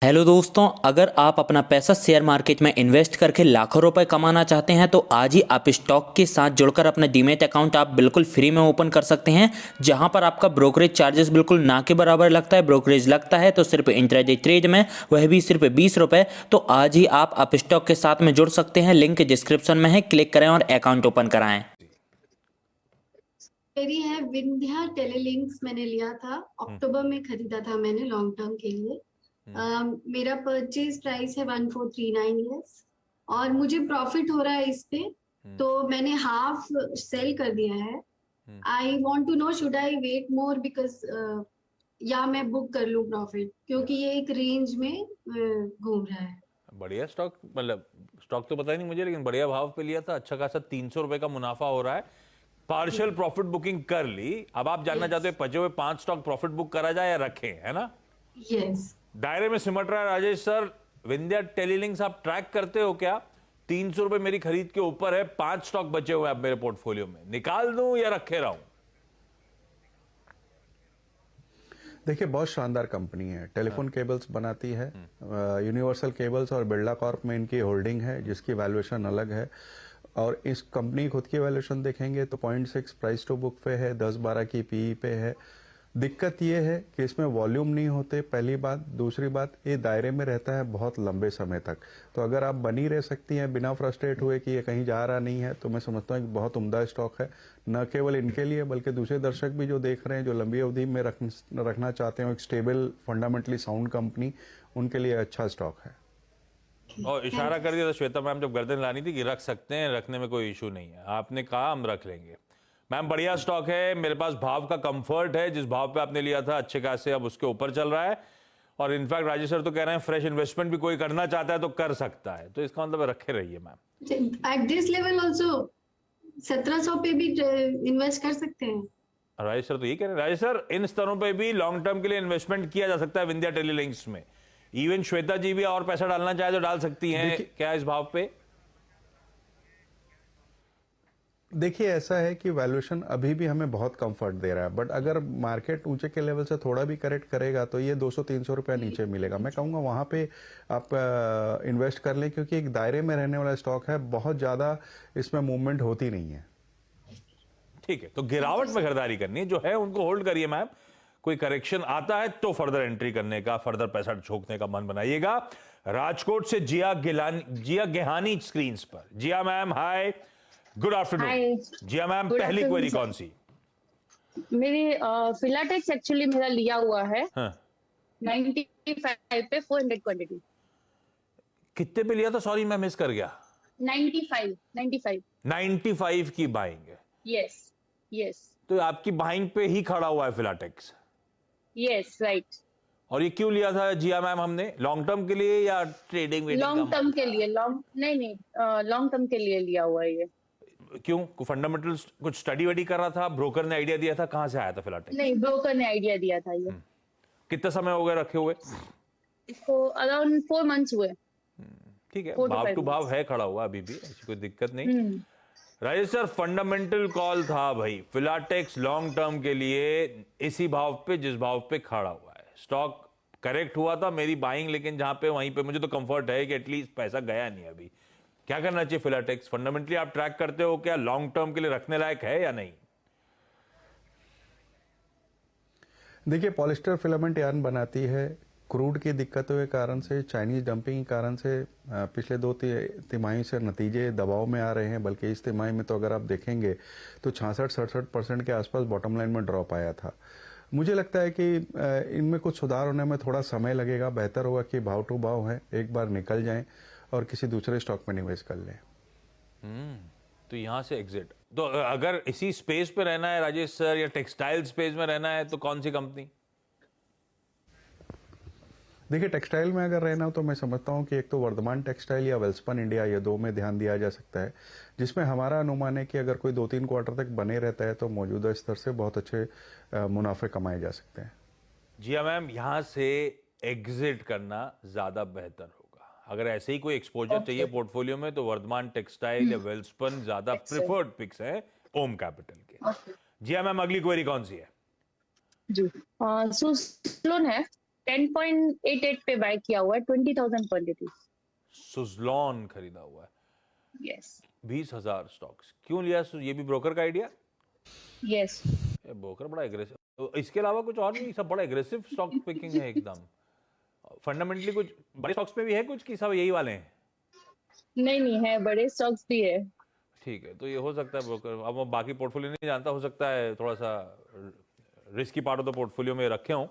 Hello दोस्तों, अगर आप अपना पैसा शेयर मार्केट में इन्वेस्ट करके लाखों रुपए कमाना चाहते हैं तो आज ही आप स्टॉक के साथ जुड़कर अपना डीमैट अकाउंट आप बिल्कुल फ्री में ओपन कर सकते हैं, जहां पर आपका ब्रोकरेज चार्जेस बिल्कुल ना के बराबर लगता है। ब्रोकरेज लगता है तो सिर्फ इंट्राडे ट्रेड में, वह भी सिर्फ 20 रुपये। तो आज ही आप स्टॉक के साथ में जुड़ सकते हैं, लिंक डिस्क्रिप्शन में है, क्लिक करें और अकाउंट ओपन कराएं। मेरी है विंध्या टेलीलिंक्स, मैंने लिया था अक्टूबर में, खरीदा था मैंने लॉन्ग टर्म के लिए। मेरा परचेज प्राइस है 1439 यस, और मुझे प्रॉफिट हो रहा है इस पे, तो मैंने हाफ सेल कर दिया है। I want to know should I wait more because या मैं बुक कर लूं प्रॉफिट, क्योंकि ये एक रेंज में घूम रहा है। बढ़िया स्टॉक, मतलब स्टॉक तो पता ही नहीं मुझे, लेकिन बढ़िया भाव पे लिया था। अच्छा खासा 300 रुपए का मुनाफा हो रहा है। पार्शियल प्रॉफिट बुकिंग कर ली। अब आप जानना चाहते हो बचे हुए 5 स्टॉक प्रॉफिट बुक करा जाए या रखें, है ना? यस। दायरे में सिमट रहा है राजेश सर। विंध्या टेलीलिंक्स आप ट्रैक करते हो क्या? 300 रुपए मेरी खरीद के ऊपर है, 5 स्टॉक बचे हुए अब मेरे पोर्टफोलियो में, निकाल दूं या रखे रहूं? देखिए, बहुत शानदार कंपनी है। टेलीफोन केबल्स बनाती है। यूनिवर्सल केबल्स और बिरला कॉर्प में इनकी होल्डिंग है, जिसकी वैल्यूएशन अलग है। और इस कंपनी खुद की वैल्यूएशन देखेंगे तो 0.6 प्राइस टू बुक पे है, 10-12 की पीई पे है। दिक्कत ये है कि इसमें वॉल्यूम नहीं होते, पहली बात। दूसरी बात, ये दायरे में रहता है बहुत लंबे समय तक। तो अगर आप बनी रह सकती हैं बिना फ्रस्ट्रेट हुए कि ये कहीं जा रहा नहीं है, तो मैं समझता हूँ कि बहुत उम्दा स्टॉक है। न केवल इनके लिए बल्कि दूसरे दर्शक भी जो देख रहे हैं, जो लंबी अवधि में रखना चाहते हैं एक स्टेबल फंडामेंटली साउंड कंपनी, उनके लिए अच्छा स्टॉक है। और इशारा कर दिया था श्वेता मैम जब गर्दन लानी थी कि रख सकते हैं, रखने में कोई इशू नहीं है। आपने कहा हम रख लेंगे। मैम बढ़िया स्टॉक है, मेरे पास भाव का कंफर्ट है। जिस भाव पे आपने लिया था अच्छे खासे अब उसके ऊपर चल रहा है। और इनफैक्ट राजेश सर तो कह रहे हैं फ्रेश इन्वेस्टमेंट भी कोई करना चाहता है तो कर सकता है, तो इसका मतलब रखे रहिए ma'am. At this level also 1700 पे भी इन्वेस्ट कर सकते हैं। राजेश सर तो यही कह रहे हैं। राजेश सर, इन स्तरों पे भी लॉन्ग टर्म के लिए इन्वेस्टमेंट किया जा सकता है विंध्या टेलीलिंक्स में। इवन श्वेता जी भी और पैसा डालना चाहे तो डाल सकती हैं क्या इस भाव पे? देखिए, ऐसा है कि वैल्यूएशन अभी भी हमें बहुत कंफर्ट दे रहा है, बट अगर मार्केट ऊंचे के लेवल से थोड़ा भी करेक्ट करेगा तो ये 200-300 रुपया नीचे मिलेगा। मैं कहूँगा वहाँ पे आप इन्वेस्ट कर लें, क्योंकि एक दायरे में रहने वाला स्टॉक है, बहुत ज़्यादा इसमें मूवमेंट होती नहीं है। ठीक है, तो गिरावट में खरीदारी करनी है, जो है उनको होल्ड करिए मैम। कोई करेक्शन आता है तो फर्दर एंट्री करने का, फर्दर पैसा झोंकने का मन बनाइएगा। राजकोट से जिया गेहानी स्क्रीन पर। जिया मैम हाय, गुड आफ्टरनून। जिया मैम, पहली क्वेरी कौन सी? मेरी फिलाटेक्स एक्चुअली मेरा लिया हुआ है। हाँ। 95 पे 400 क्वांटिटी। कितने पे लिया था? सॉरी मैं मिस कर गया। 95 की बाइंग है। Yes yes. तो आपकी बाइंग पे ही खड़ा हुआ है फिलाटेक्स? Yes right. और ये क्यों लिया था जिया मैम हमने? लॉन्ग टर्म के लिए या ट्रेडिंग? लॉन्ग टर्म के लिए। लॉन्ग टर्म के लिए लिया हुआ है ये। क्यों? फंडामेंटल कुछ स्टडी वडी कर रहा था? ब्रोकर ने आइडिया दिया था? कहां से आया था फिलाटेक्स? नहीं, ब्रोकर ने आइडिया दिया था ये। कितना समय हो गया रखे हुए इसको? अराउंड 4 मंथ्स हुए। ठीक है, भाव टू भाव है खड़ा हुआ अभी भी, ऐसी कोई दिक्कत नहीं। राजेश सर, फंडामेंटल कॉल था भाई, फिलाटेक्स लॉन्ग टर्म के लिए इसी भाव पे जिस भाव पे खड़ा हुआ है। स्टॉक करेक्ट हुआ था मेरी बाइंग, लेकिन जहां पे वहीं पे मुझे तो कंफर्ट है कि एटलीस्ट पैसा गया नहीं अभी। क्या करना चाहिए फिलाटेक्स? फंडामेंटली आप ट्रैक करते हो क्या? लॉन्ग टर्म के लिए रखने लायक है या नहीं? देखिए, पॉलिस्टर फिलामेंट यार्न बनाती है। क्रूड की दिक्कतों के कारण से, चाइनीज डंपिंग के कारण से पिछले 2 तिमाही से नतीजे दबाव में आ रहे हैं। बल्कि इस तिमाही में तो अगर आप देखेंगे तो 66-67% के आसपास बॉटम लाइन में ड्रॉप आया था। मुझे लगता है कि इनमें कुछ सुधार होने में थोड़ा समय लगेगा। बेहतर होगा कि भाव टू भाव है, एक बार निकल जाएं और किसी दूसरे स्टॉक में निवेश कर लें। तो यहां से एग्जिट। तो अगर इसी स्पेस पे रहना है राजेश सर, या टेक्सटाइल स्पेस में रहना है, तो कौन सी कंपनी? देखिए, टेक्सटाइल में अगर रहना हो तो मैं समझता हूं कि एक तो वर्धमान टेक्सटाइल या वेल्सपन इंडिया, ये 2 में ध्यान दिया जा सकता है, जिसमें हमारा अनुमान है कि अगर कोई 2-3 क्वार्टर तक बने रहता है तो मौजूदा स्तर से बहुत अच्छे मुनाफे कमाए जा सकते हैं। जी मैम, यहां से एग्जिट करना ज्यादा बेहतर होगा। अगर ऐसे ही कोई एक्सपोजर चाहिए पोर्टफोलियो में तो वर्धमान टेक्सटाइल या वेल्सपन ज्यादा प्रिफर्ड पिक्स है ओम कैपिटल के। जी मैम, अगली क्वेरी कौन सी है? जी सुस्लोन है। 10.88 पे बाय किया हुआ है, 20,000 क्वांटिटी। सुजलॉन खरीदा हुआ है। यस 20,000 स्टॉक्स क्यों लिया? ये भी ब्रोकर का आइडिया? यस। ब्रोकर बड़ा एग्रेसिव, इसके अलावा कुछ और नहीं? सब बड़ा एग्रेसिव स्टॉक पिकिंग है एकदम। फंडामेंटली कुछ बड़े स्टॉक्स में भी है कुछ कि सब यही वाले हैं? नहीं है, बड़े स्टॉक्स भी है। ठीक है, तो ये हो सकता है ब्रोकर, अब मैं बाकी पोर्टफोलियो नहीं जानता, हो सकता है थोड़ा सा risky part of the portfolio में रखे हों।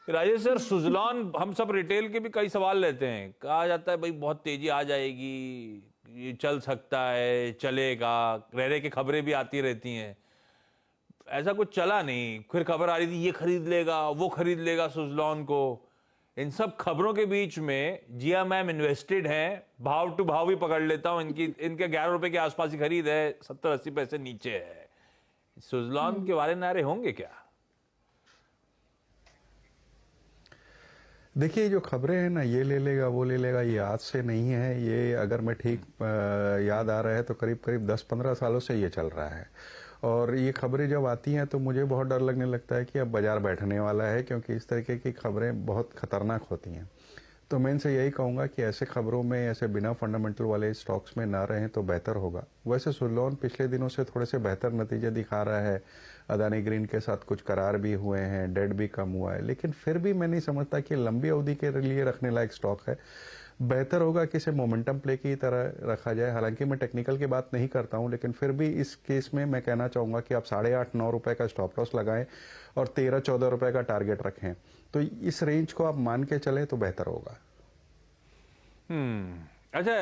राजेश सर, सुजलॉन, हम सब रिटेल के भी कई सवाल लेते हैं, कहा जाता है भाई बहुत तेजी आ जाएगी, ये चल सकता है, चलेगा, रह के खबरें भी आती रहती हैं, ऐसा कुछ चला नहीं। फिर खबर आ रही थी ये खरीद लेगा, वो खरीद लेगा सुजलॉन को। इन सब खबरों के बीच में जिया मैम इन्वेस्टेड हैं, भाव टू भाव भी पकड़ लेता हूं, इनके 11 रुपए के आसपास ही खरीद है, 70-80 पैसे नीचे है। सुजलॉन के बारे नारे होंगे क्या? देखिए, जो खबरें हैं ना, ये ले लेगा वो ले लेगा, ये आज से नहीं है। ये अगर मैं ठीक याद आ रहा है तो करीब करीब 10-15 सालों से ये चल रहा है। और ये खबरें जब आती हैं तो मुझे बहुत डर लगने लगता है कि अब बाजार बैठने वाला है, क्योंकि इस तरीके की खबरें बहुत खतरनाक होती हैं। तो मैं इनसे यही कहूँगा कि ऐसे खबरों में, ऐसे बिना फंडामेंटल वाले स्टॉक्स में ना रहें तो बेहतर होगा। वैसे सुजलॉन पिछले दिनों से थोड़े से बेहतर नतीजे दिखा रहा है, अदानी ग्रीन के साथ कुछ करार भी हुए हैं, डेट भी कम हुआ है, लेकिन फिर भी मैं नहीं समझता कि लंबी अवधि के लिए रखने लायक स्टॉक है। बेहतर होगा कि इसे मोमेंटम प्ले की तरह रखा जाए। हालांकि मैं टेक्निकल की बात नहीं करता हूं, लेकिन फिर भी इस केस में मैं कहना चाहूँगा कि आप 8.5-9 रुपए का स्टॉप लॉस लगाएं और 13-14 रुपए का टारगेट रखें। तो इस रेंज को आप मान के चलें तो बेहतर होगा। अच्छा,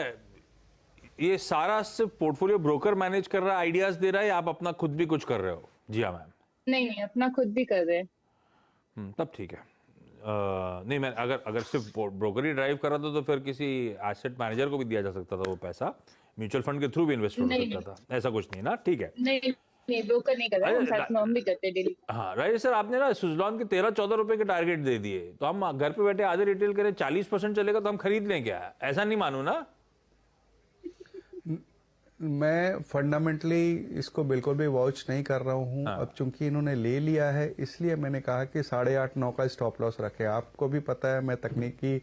ये सारा सिर्फ पोर्टफोलियो ब्रोकर मैनेज कर रहा है, आइडियाज दे रहा है, या आप अपना खुद भी कुछ कर रहे हो? जी हाँ मैम। नहीं, अपना खुद भी कर रहे हैं। तब ठीक है। नहीं, मैं अगर सिर्फ ब्रोकर ही ड्राइव कर रहा था तो फिर किसी एसेट मैनेजर को भी दिया जा सकता था वो पैसा, म्यूचुअल फंड के थ्रू भी इन्वेस्ट हो सकता था, ऐसा कुछ नहीं ना? ठीक है। नहीं, ब्रोकर नहीं कर रहा है, साथ में हम भी करते हैं डेली। हाँ राजेश सर, आपने ना सुजलॉन के 13-14 रुपए के टारगेट दे दिए, तो हम घर पे बैठे आधे रिटेल करें, 40% चलेगा तो हम खरीद लें क्या? ऐसा नहीं मानू ना? मैं फंडामेंटली इसको बिल्कुल भी वॉच नहीं कर रहा हूँ। हाँ। अब चूंकि इन्होंने ले लिया है, इसलिए मैंने कहा कि 8.5-9 का स्टॉप लॉस रखे। आपको भी पता है मैं तकनीकी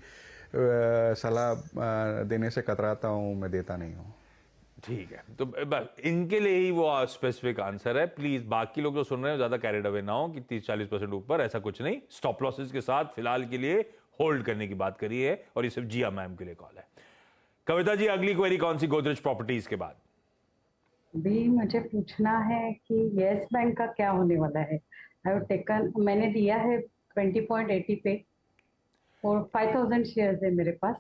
सलाह देने से कतराता हूँ, मैं देता नहीं हूँ। ठीक है, तो बस इनके लिए ही वो स्पेसिफिक आंसर है। प्लीज बाकी लोग जो सुन रहे हो ज्यादा कैरिड अवे ना हो कि 30-40% ऊपर, ऐसा कुछ नहीं। स्टॉप लॉसेस के साथ फिलहाल के लिए होल्ड करने की बात करी है, और ये सिर्फ जिया मैम के लिए कॉल है। कविता जी, अगली क्वेरी कौन सी गोदरेज प्रॉपर्टीज के बाद? भी मुझे पूछना है कि यस बैंक का क्या होने वाला है। आई हैव टेकन, मैंने दिया है 20.80 पे और 5,000 शेयर्स है मेरे पास,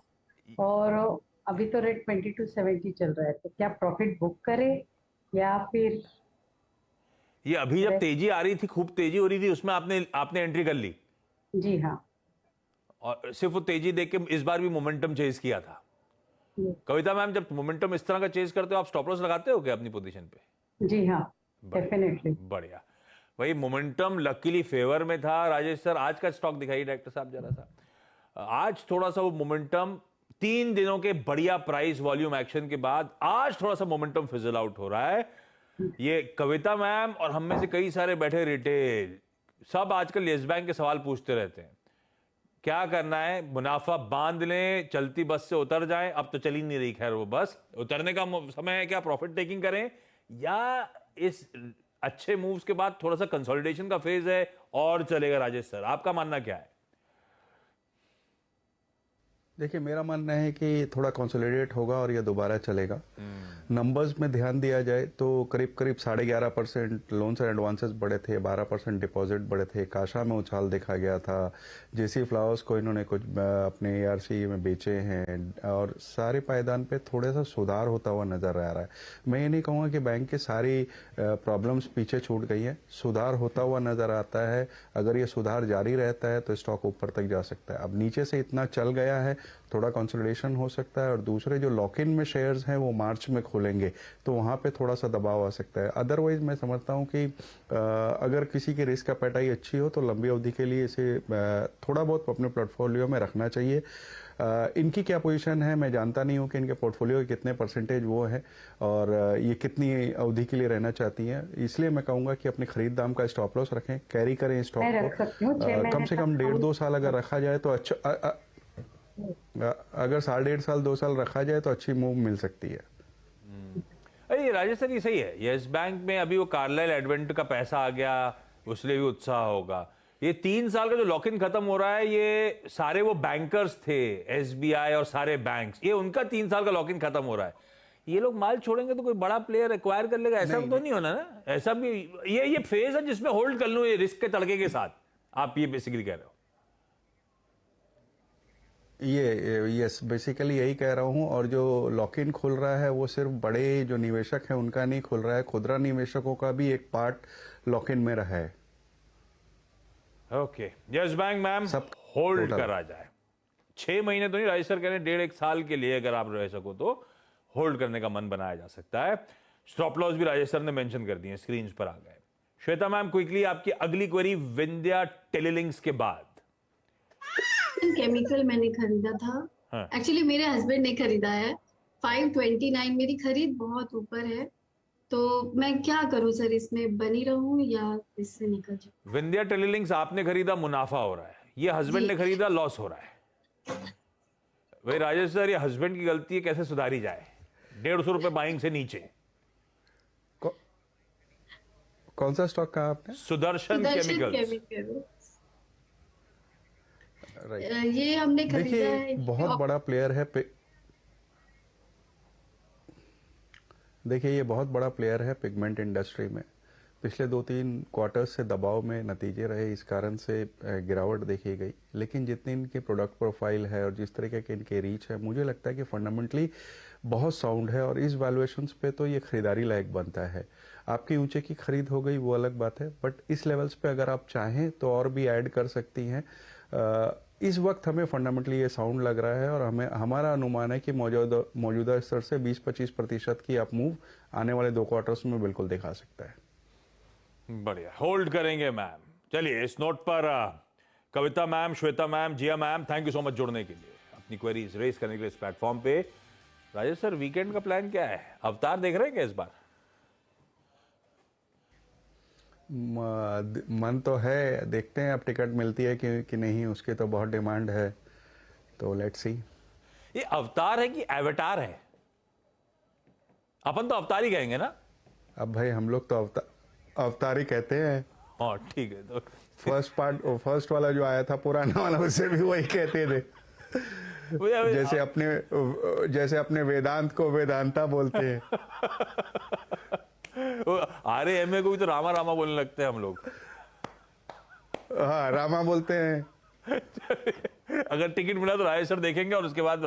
और अभी तो रेट 22.70 चल रहा है, तो क्या प्रॉफिट बुक करें या फिर? ये अभी जब तेजी आ रही थी, खूब तेजी हो रही थी, उसमें आपने एंट्री कर ली? जी हाँ। और सिर्फ वो तेजी देख के इस बार भी मोमेंटम चेज किया था? कविता मैम, जब मोमेंटम इस तरह का चेंज करते हो, आप स्टॉप लॉस लगाते हो क्या अपनी पोजीशन पे? जी हाँ, डेफिनेटली। बढ़िया। वही मोमेंटम लकीली फेवर में था। राजेश सर, आज का स्टॉक दिखाइए डायरेक्टर साहब जरा सा। आज थोड़ा सा वो मोमेंटम, 3 दिनों के बढ़िया प्राइस वॉल्यूम एक्शन के बाद आज थोड़ा सा मोमेंटम फिजल आउट हो रहा है। ये कविता मैम और हम में से कई सारे बैठे रिटेल सब आजकल येस बैंक के सवाल पूछते रहते हैं, क्या करना है? मुनाफा बांध लें, चलती बस से उतर जाएं। अब तो चली नहीं रही, खैर वो बस उतरने का समय है। क्या प्रॉफिट टेकिंग करें, या इस अच्छे मूव्स के बाद थोड़ा सा कंसोलिडेशन का फेज है और चलेगा? राजेश सर, आपका मानना क्या है? देखिए, मेरा मानना है कि थोड़ा कंसोलिडेट होगा और ये दोबारा चलेगा। नंबर्स में ध्यान दिया जाए तो करीब करीब 11.5% लोन्स एंड एडवांसेस बढ़े थे, 12% डिपॉजिट बढ़े थे, काशा में उछाल देखा गया था, जेसी फ्लावर्स को इन्होंने कुछ अपने ARC में बेचे हैं, और सारे पायदान पे थोड़ा सा सुधार होता हुआ नजर आ रहा है। मैं ये नहीं कहूँगा कि बैंक की सारी प्रॉब्लम्स पीछे छूट गई हैं, सुधार होता हुआ नजर आता है। अगर ये सुधार जारी रहता है तो स्टॉक ऊपर तक जा सकता है। अब नीचे से इतना चल गया है, थोड़ा कंसोलिडेशन हो सकता है, और दूसरे जो लॉक इन में शेयर्स हैं वो मार्च में खुलेंगे, तो वहां पे थोड़ा सा दबाव आ सकता है। अदरवाइज मैं समझता हूं कि अगर किसी की रिस्क एपेटाइट अच्छी हो तो लंबी अवधि के लिए इसे थोड़ा बहुत अपने पोर्टफोलियो में रखना चाहिए। इनकी क्या पोजीशन है मैं जानता नहीं हूं कि इनके पोर्टफोलियो के कितने परसेंटेज वो है और ये कितनी अवधि के लिए रहना चाहती हैं, इसलिए मैं कहूंगा कि अपने खरीद दाम का स्टॉप लॉस रखें, कैरी करें स्टॉक मैं रख सकती हूँ 6 को। महीने कम से कम तक। 1.5-2 साल अगर रखा जाए तो अच्छा, अगर 1.5 साल 2 साल रखा जाए तो अच्छी मूव मिल सकती है। अरे राजेश सर ये सही है, यस बैंक में अभी वो कार्लाइल एडवेंट का पैसा आ गया, उसलिए भी उत्साह होगा। ये 3 साल का जो लॉक इन खत्म हो रहा है, ये सारे वो बैंकर्स थे एसबीआई और सारे बैंक्स, ये उनका 3 साल का लॉक इन खत्म हो रहा है। ये लोग माल छोड़ेंगे तो कोई बड़ा प्लेयर एक्वायर कर लेगा, ऐसा तो नहीं होना ना। ऐसा भी ये फेज है जिसमें होल्ड कर लूं ये रिस्क के तड़के के साथ, आप ये बेसिकली कह रहे हो। यस बेसिकली यही कह रहा हूं। और जो लॉक इन खुल रहा है वो सिर्फ बड़े जो निवेशक हैं उनका नहीं खुल रहा है, खुदरा निवेशकों का भी एक पार्ट लॉक इन में रहा है। ओके, यस बैंक मैम सब होल्ड टोटल। करा जाए 6 महीने तो नहीं, राजेश सर कह रहे हैं 1.5-1 साल के लिए अगर आप रह सको तो होल्ड करने का मन बनाया जा सकता है। स्टॉप लॉस भी राजेश सर ने मेंशन कर दिए, स्क्रीन पर आ गए। श्वेता मैम क्विकली आपकी अगली क्वेरी विंध्या टेलीलिंक्स के बाद। केमिकल मैंने खरीदा था, हाँ। एक्चुअली मेरे हस्बैंड ने खरीदा है। 529 मेरी खरीद बहुत ऊपर है, तो मैं क्या करूं सर, इसमें बनी रहूं या इससे निकल जाऊं? विंध्या टेलीलिंक्स आपने खरीदा, मुनाफा हो रहा है, ये हस्बैंड ने खरीदा, लॉस हो रहा है। भाई राजेश सर ये हस्बैंड की गलती है, कैसे सुधारी जाए? 150 रुपए बाइंग से नीचे। कौन सा स्टॉक कहा आपने? सुदर्शन केमिकल्स। ये हमने खरीदा देखिए है। बहुत बड़ा प्लेयर है देखिए ये बहुत बड़ा प्लेयर है पिगमेंट इंडस्ट्री में। पिछले 2-3 क्वार्टर्स से दबाव में नतीजे रहे, इस कारण से गिरावट देखी गई। लेकिन जितनी इनकी प्रोडक्ट प्रोफाइल है और जिस तरीके के इनके रीच है, मुझे लगता है कि फंडामेंटली बहुत साउंड है और इस वैल्यूएशंस पे तो ये खरीदारी लायक बनता है। आपकी ऊंचे की खरीद हो गई वो अलग बात है, बट इस लेवल्स पे अगर आप चाहें तो और भी ऐड कर सकती हैं। इस वक्त हमें फंडामेंटली ये साउंड लग रहा है और हमारा अनुमान है कि मौजूदा स्तर से 20-25% की अप मूव आने वाले 2 क्वार्टर्स में बिल्कुल दिखा सकता है। बढ़िया, होल्ड करेंगे मैम। चलिए इस नोट पर Kavita ma'am, Shweta ma'am, Jiya ma'am, thank you so much जुड़ने के लिए, अपनी क्वेरीज रेज करने के लिए इस प्लेटफॉर्म पे। राजेश सर वीकेंड का प्लान क्या है? अवतार देख रहे हैं क्या इस बार? मन तो है, देखते हैं अब टिकट मिलती है कि नहीं, उसकी तो बहुत डिमांड है, तो लेट्स सी। ये अवतार है कि एवेटार है? अपन तो अवतार ही कहेंगे ना। अब भाई हम लोग तो अवतार ही कहते हैं। हाँ ठीक है, तो फर्स्ट वाला जो आया था पुराना वाला, उससे भी वही कहते थे। जैसे अपने वेदांत को वेदांता बोलते हैं। RAMA को भी तो रामा रामा बोलने लगते हैं हम लोग। हाँ रामा बोलते हैं। अगर टिकट मिला तो राजेश सर देखेंगे और उसके बाद